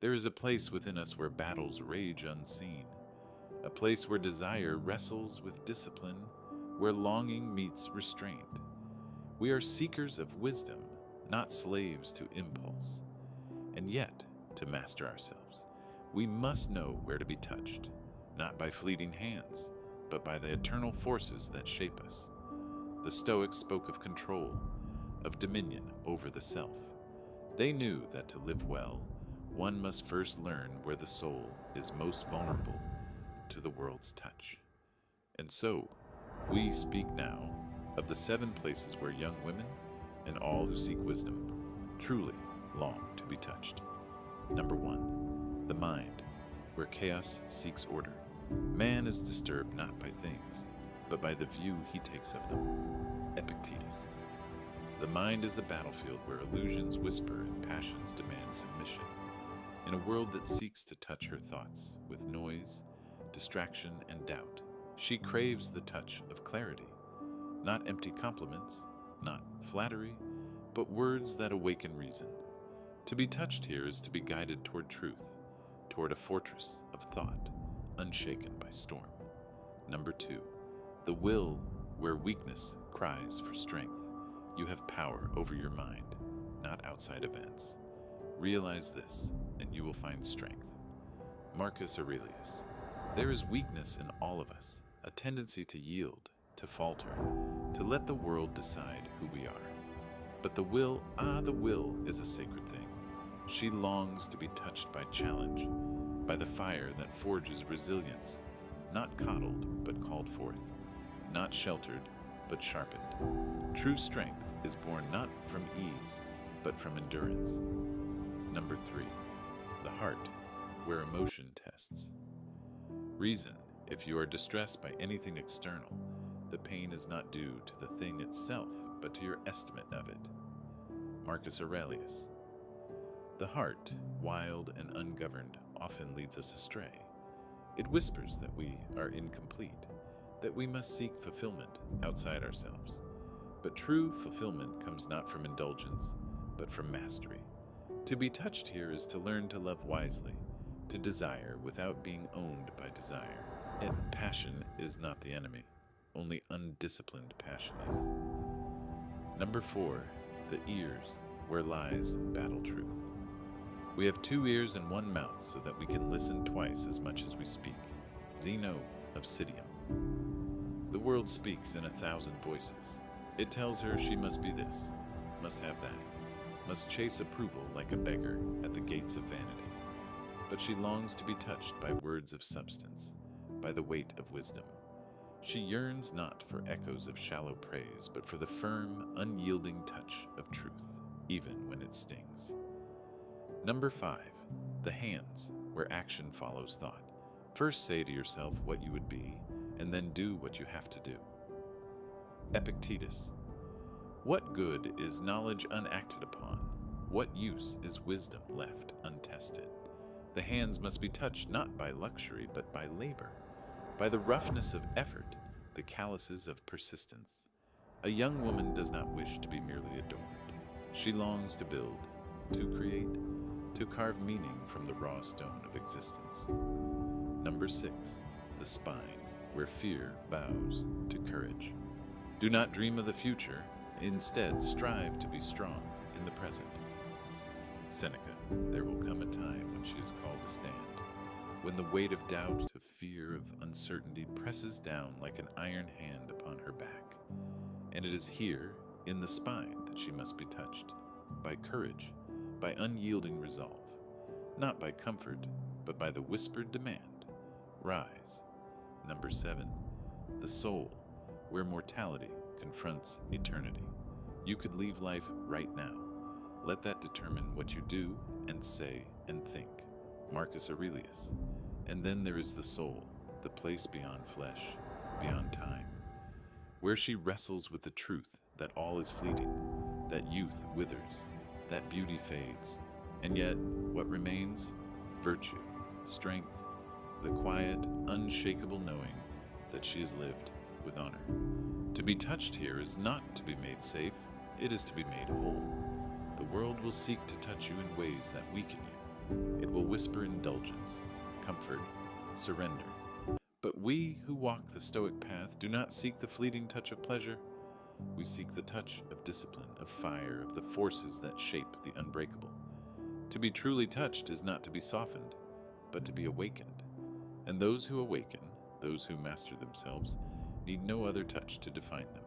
There is a place within us where battles rage unseen, a place where desire wrestles with discipline, where longing meets restraint. We are seekers of wisdom, not slaves to impulse. And yet, to master ourselves, we must know where to be touched, not by fleeting hands, but by the eternal forces that shape us. The Stoics spoke of control, of dominion over the self. They knew that to live well, one must first learn where the soul is most vulnerable to the world's touch. And so, we speak now of the 7 places where young women and all who seek wisdom truly long to be touched. Number 1, the mind, where chaos seeks order. Man is disturbed not by things, but by the view he takes of them. Epictetus. The mind is a battlefield where illusions whisper and passions demand submission. In a world that seeks to touch her thoughts with noise, distraction, and doubt, she craves the touch of clarity. Not empty compliments, not flattery, but words that awaken reason. To be touched here is to be guided toward truth, toward a fortress of thought, unshaken by storm. Number 2, the will, where weakness cries for strength. You have power over your mind, not outside events. Realize this, and you will find strength. Marcus Aurelius. There is weakness in all of us, a tendency to yield, to falter, to let the world decide who we are. But the will is a sacred thing. She longs to be touched by challenge, by the fire that forges resilience, not coddled, but called forth, not sheltered, but sharpened. True strength is born not from ease, but from endurance. Number 3, the heart, where emotion tests. Reason, if you are distressed by anything external, the pain is not due to the thing itself, but to your estimate of it. Marcus Aurelius. The heart, wild and ungoverned, often leads us astray. It whispers that we are incomplete, that we must seek fulfillment outside ourselves. But true fulfillment comes not from indulgence, but from mastery. To be touched here is to learn to love wisely, to desire without being owned by desire. And passion is not the enemy, only undisciplined passion is. Number 4, the ears, where lies battle truth. We have 2 ears and 1 mouth so that we can listen twice as much as we speak. Zeno of Citium. The world speaks in 1,000 voices. It tells her she must be this, must have that, must chase approval like a beggar at the gates of vanity. But she longs to be touched by words of substance, by the weight of wisdom. She yearns not for echoes of shallow praise, but for the firm, unyielding touch of truth, even when it stings. Number 5, the hands, where action follows thought. First say to yourself what you would be, and then do what you have to do. Epictetus. What good is knowledge unacted upon? What use is wisdom left untested? The hands must be touched not by luxury, but by labor, by the roughness of effort, the calluses of persistence. A young woman does not wish to be merely adorned. She longs to build, to create, to carve meaning from the raw stone of existence. Number 6, the spine, where fear bows to courage. Do not dream of the future. Instead, strive to be strong in the present. Seneca. There will come a time when she is called to stand, when the weight of doubt, of fear, of uncertainty presses down like an iron hand upon her back. And it is here, in the spine, that she must be touched, by courage, by unyielding resolve, not by comfort, but by the whispered demand, rise. Number 7, the soul, where mortality confronts eternity. You could leave life right now. Let that determine what you do and say and think. Marcus Aurelius. And then there is the soul, the place beyond flesh, beyond time, where she wrestles with the truth that all is fleeting, that youth withers, that beauty fades, and yet what remains? Virtue, strength, the quiet, unshakable knowing that she has lived with honor. To be touched here is not to be made safe, it is to be made whole. The world will seek to touch you in ways that weaken you, It will whisper indulgence, comfort, surrender. But we who walk the Stoic path do not seek the fleeting touch of pleasure. We seek the touch of discipline, of fire, of the forces that shape the unbreakable. To be truly touched is not to be softened, but to be awakened. And those who awaken, those who master themselves, need no other touch to define them.